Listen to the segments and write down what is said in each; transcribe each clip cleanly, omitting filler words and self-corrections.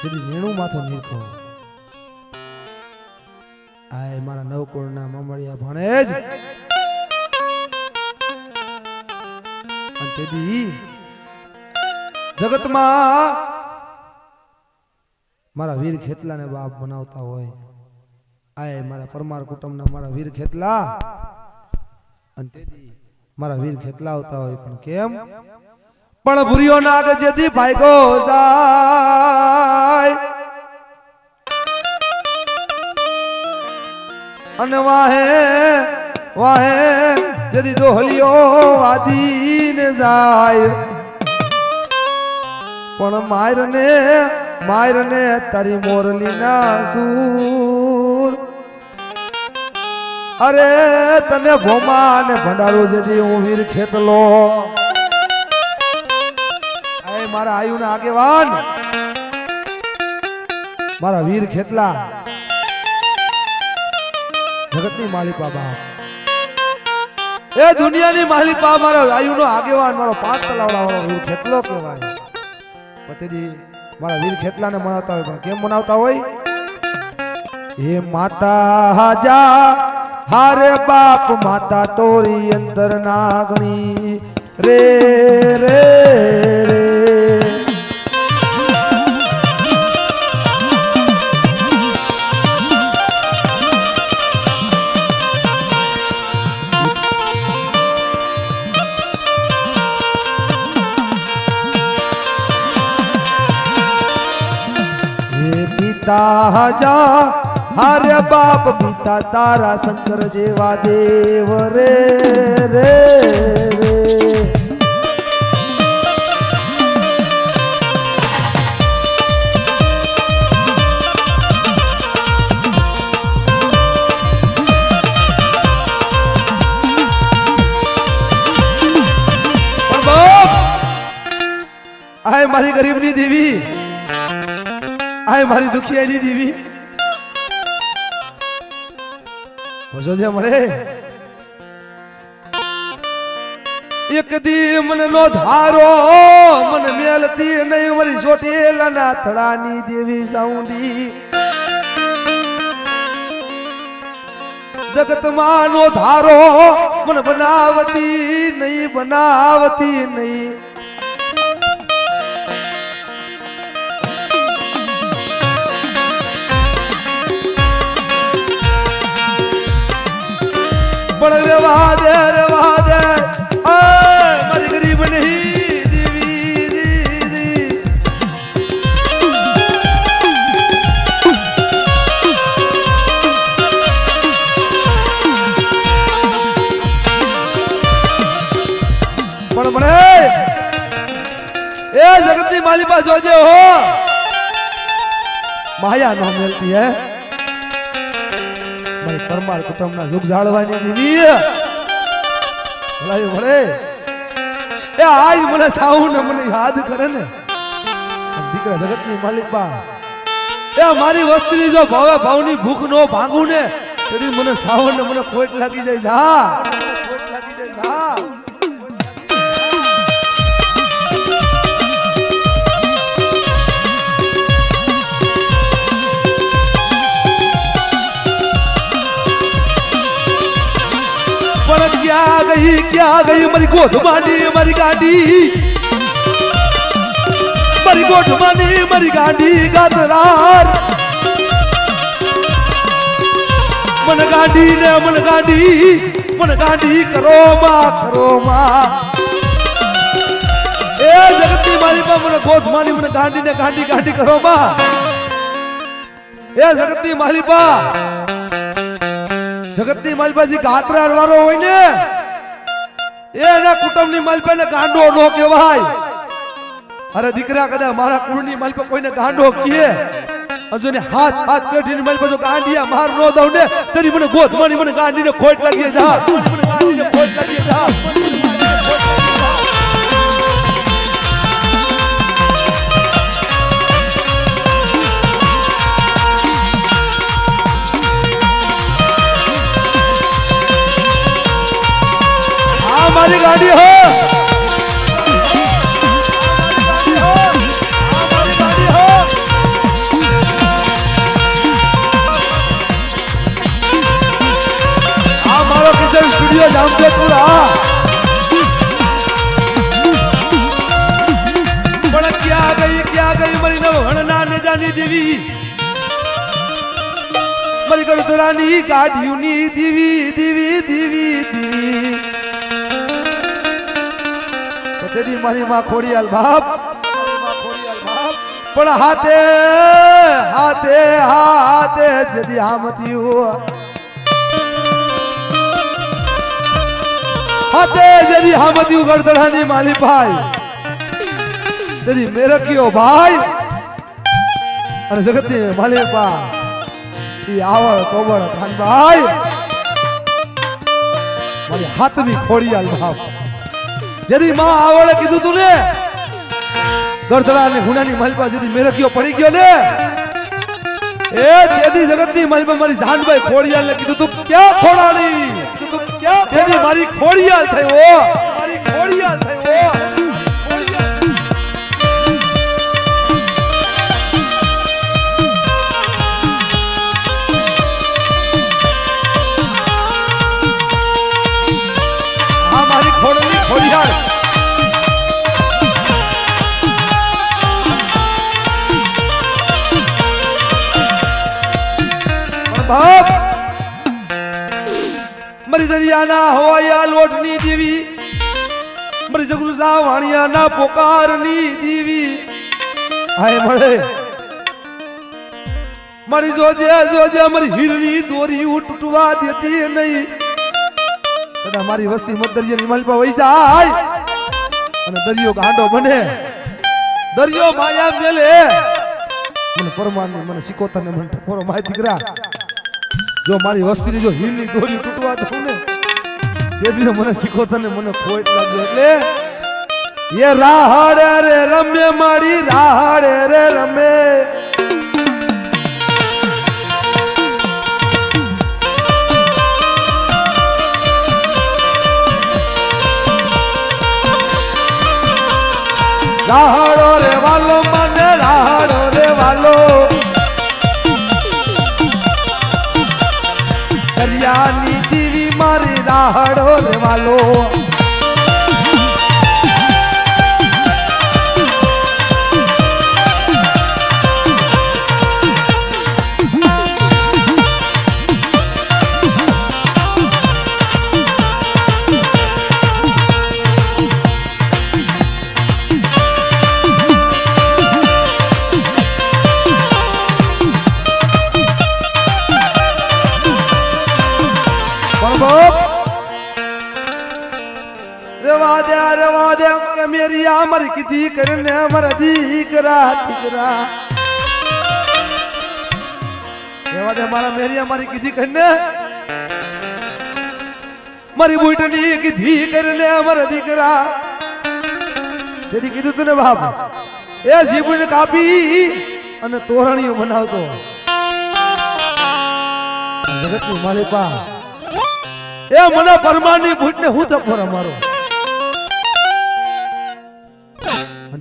જેથી નેણું માથું નીરખો આય મારા નવકોણના મામડિયા ભણેજ અને તેથી જગતમાં મારા વીર ખેતલાને બાપ બનાવતા હોય આય મારા પરમાર કુટુંબના મારા વીર ખેતલા અને તેથી મારા વીર ખેતલા આવતા હોય પણ કેમ પણ ભૂરિયો નાગ જેથી ભાઈગો જાય અને વાહે વાહે જેથી ડોહલીઓ વાદીને જાય પણ માયરને તારી મોરલીના સૂર અરે તને ભોમા ને ભંડારો જેથી હું વીર ખેતલો મારા આયુના આગેવાન મારા વીર ખેતલા જગતની માલિપા બાપ એ દુનિયાની માલિપા મારા આયુનો આગેવાન મારો પાંચ તલાવડા વાળો વીર ખેતલો કહેવાય પછી મારા વીર ખેતલાને મનાવતા હોય પણ કેમ મનાવતા હોય એ માતા હાજા હારે બાપ માતા તોરી અંતર નાગણી રે રે રે જા હારે બાપ પિતા તારા શંકર જેવા દેવ રે રે રે આય મારી ગરીબની દેવી આય મારી દુખિયાની દેવી જોજે મળે એક દી મન નો ધારો મન મેલતી નહીં મારી ચોટેલાના થડાની દેવી સાઉન્ડી જગતમાં નો ધારો મન બનાવતી નહીં રેવા દે મારી ગરીબ નહીં દેવી દીદી પણ મને એ જગતની માલી પાસે જોજે હો માયા ન મળતી હે મારી પરમાર કુટુંબના જુગ જાળવાની દેવી ભલાઈ ભલે એ આજ મને સાઉન્ડ મને યાદ કરે ને દીકરા જગતની માલિકા એ મારી વસ્તીની જો ભાવની ભૂખ નો ભાંગું ને તેથી મને સાઉન્ડ મને ખોટ લાગી જાય જા ખોટ લાગી જાય જા क्या गई मारी गोद मानी मारी गाड़ी मारी गोद मानी मारी गाड़ी गादरार मन गाड़ी करो माँ ए जगती मारी पा मन गोद मानी मन गाड़ी करो माँ ए जगती मालिपा जी गादरार वारो होय ने એના કુટુંબની માલપા ને ગાંડો નો કહેવાય અરે દીકરા કદા મારા કુળની માલપા કોઈને ગાંડો કહે અજોને હાથ પેઢીની માલપા જો ગાંડિયા માર નો દઉં ને તેરી મને ગોધમાની મને ગાંડીને ખોટ લાગી જા મને ગાંડીને ખોટ લાગી જા हमारी गाड़ी हो हमारी गाड़ी हो દીવી મારી ગળદરાની ગાડીઓની દીવી દીવી દીવી દીવી તેથી મારી માં ખોડિયાલ બાપ પણ હાથે હાથે હાથે જદી આમતી હાથે જદી આમતી ગળદરાની માલી ભાઈ તેથી મેરકીઓ ભાઈ અને જગતની માલી પા ઈ આવળ કોબળ ખાનભાઈ મારી હાથની ખોડિયાલ બાપ જદી માં આવળે કીધું તું ને ગરદડા ને હુનાની માલપા જદી મેરકીઓ પડી ગયો ને એ તેદી જગતની માલપા મારી જાનભાઈ ખોડિયાલ ને કીધું તું ક્યાં ખોડાણી કીધું તું ક્યાં તેદી મારી ખોડિયાલ થયો મારી ખોડિયાલ થયો ખોડિયાલ બાપ મરી દરિયાના હોયા લોટની દેવી મરી જગરુસા વાણિયાના પોકારની દેવી હાય મળે મારી જોજે જોજે મારી હીરની દોરી તૂટવા દેતી નહીં કદા મારી વસ્તી મત દરિયાની માલપા વહી જાય અને દરિયો ગાંડો બને દરિયો માયા મેલે મને પરમાનની મને સિકોતર ને મને ટકોરો માય દીકરા જો મારી વસ્તીની જો હીરની દોરી તૂટવા દઉં ને તેથી મને સિકોતર ને મને ખોટ લાગ્યો એટલે એ રાહડે રે રમે મારી રાહડે રે રમે રાહડો રે વાલો મને રાહડો રે વાલો દરિયાની દીવી મારી રાહડો રે વાલો रवा दे मेरी आमर किती करने अमर दीकरा दीकरा रवा दे हमारा मेरी हमारी किती करने मारी बूटनी किती करने अमर दीकरा तेरी कीधું તું ને બાપ એ જીભને કાપી અને તોરણીઓ બનાવતો જગતની માલિપા એ મને પરમાની બૂટને હું તપોર મારો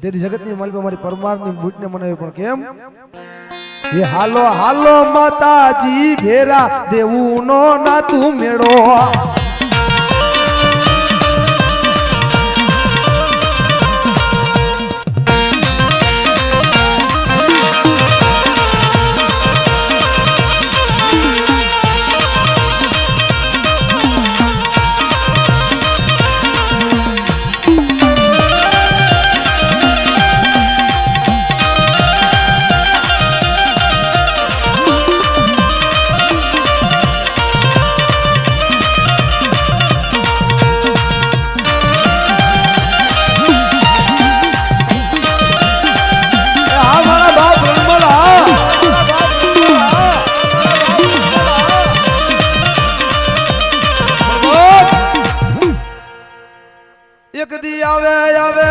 તેરી જગતની માલિકા મારી પરમારની બૂટને મને પણ કેમ એ હાલો હાલો માતાજી ભેરા દેવું નો ના તું મેળો એક દી આવે આવે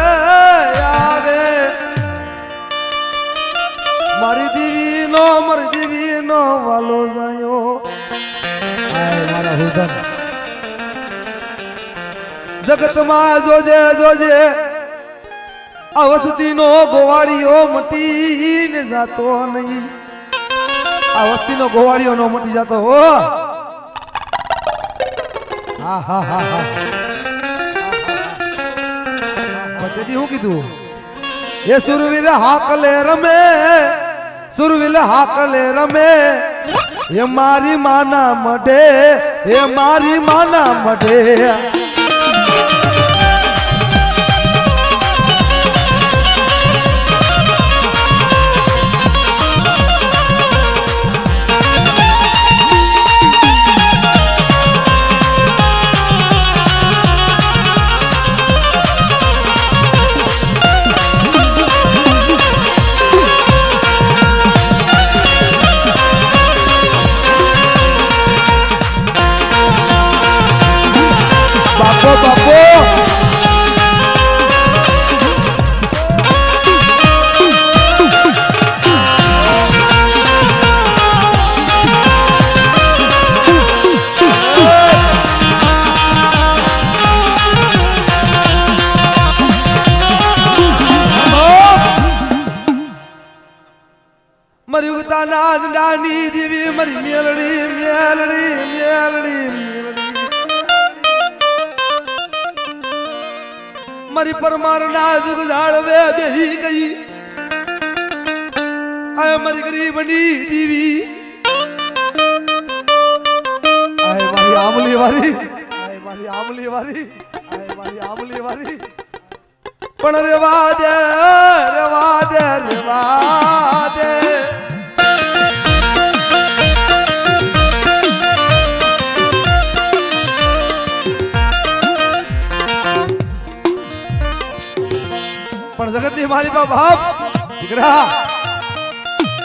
આવે મારી દીવી નો વાલો જાયો આય મારા હુદન જગતમાં જોજે જોજે આ વસ્તીનો ગોવાળીઓ મટીને જાતો નહીં આ વસ્તીનો ગોવાળીઓ નો મટી જાતો હો હા હા હા હા તેથી હું કીધું એ સુરવીર હાકલે રમે સુરવિલ હાકલે રમે એ મારી માના મઢે એ મારી માના મઢે બાપો મારી ઉગતાના નાની દેવી મારી મેલડી મેલડી મેલડી મારી પરમારના જુગ જાળવે બેહી ગઈ આય મારી ગરીબની દીવી આય મારી આમલી વારી આય મારી આમલી વારી આય મારી આમલી વારી પણ રેવા દે રેવા દે રેવા દે પણ જગતની મારી બાપ દીકરા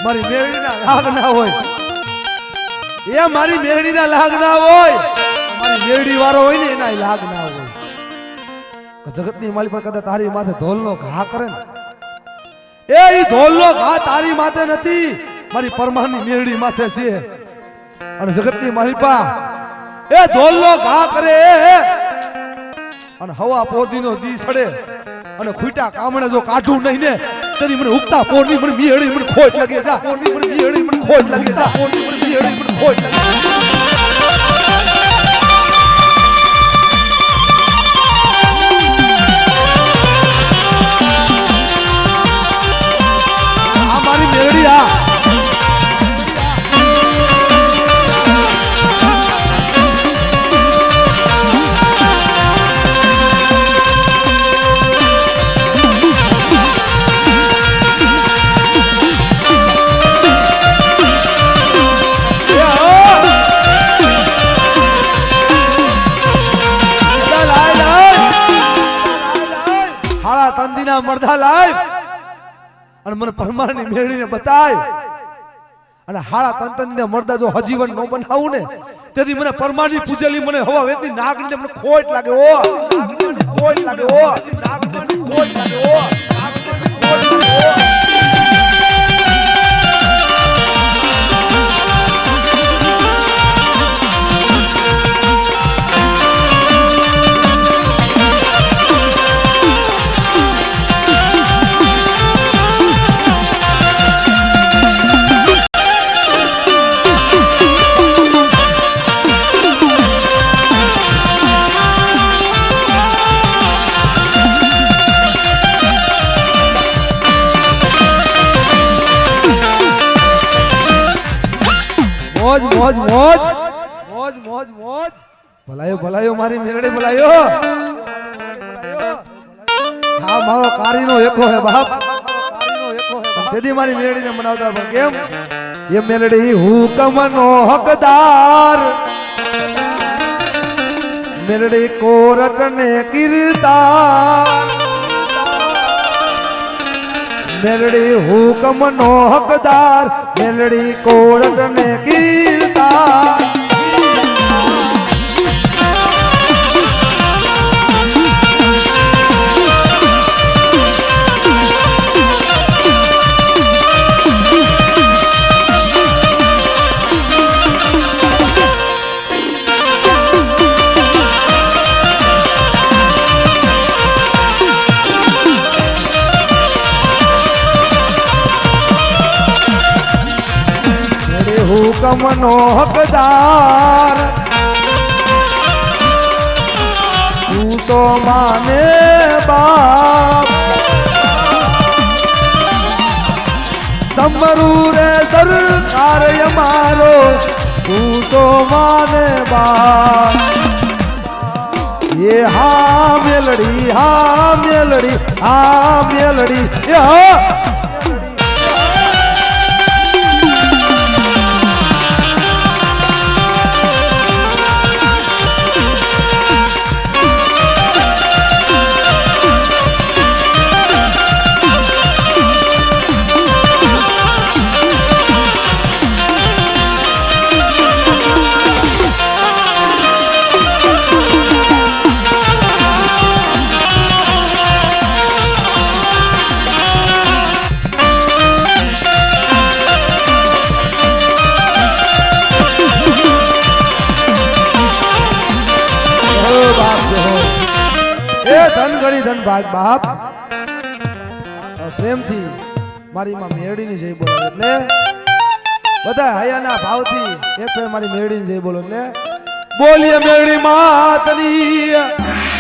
મારી મેળડીના લાગ ના હોય એ મારી મેળડીના લાગ ના હોય મારી મેળડી વાળો હોય ને એના લાગ ના હોય જગતની મારી પર કદાચ તારી માથે ધોલનો ઘા કરે ને એ ધોલનો ઘા તારી માથે નથી મારી પરમાની મેળડી માથે છે અને જગતની મારી પા એ ધોલનો ઘા કરે અને હવા પોદીનો દી સડે અને ખૂટા કામણે જો કાઢું નહીં ને તરી મને ઉગતા પોરની મને મિયડી મને ખોટ લાગે જા પોરની મને મિયડી મને ખોટ લાગે જા પોરની મને મિયડી મને ખોટ લાગે આ મારી મેળડી આ તંદીના મરધા લાય અને મને પરમારની મેળીને બતાય અને હાળા તંતનને મરધા જો હજીવન નો બનાવું ને તેથી મને પરમારની પૂજેલી મને હવા વેતી નાગને મને ખોટ લાગે ઓ નાગની ખોટ લાગે ઓ નાગની ખોટ લાગે ઓ નાગની ખોટ લાગે ઓ મોજ મોજ મોજ મોજ મોજ મોજ ભલાયો ભલાયો મારી મેરડી ભલાયો હા મારો કારીનો એકો હે બાપ કારીનો એકો હે તેથી મારી મેરડીને મનાવતા પણ કેમ એ મેરડી હુકમનો હકદાર મેરડી કોરટને કીર્તાર મેલડી હુકમનો હકદાર મેલડી કોરટને કીર્તાર હુકમનો હકદાર તું તો માને બાપ સમરું રે સરકાર અમારો તું સો માને બા ये हाँ मेलड़ी ए हाँ ધન ગણી ધન ભાગ બાપ પ્રેમથી મારી માં મેરડીની જય બોલો એટલે બધા હયાના ભાવથી એક મારી મેરડીની જય બોલો એટલે બોલીએ મેરડી માતની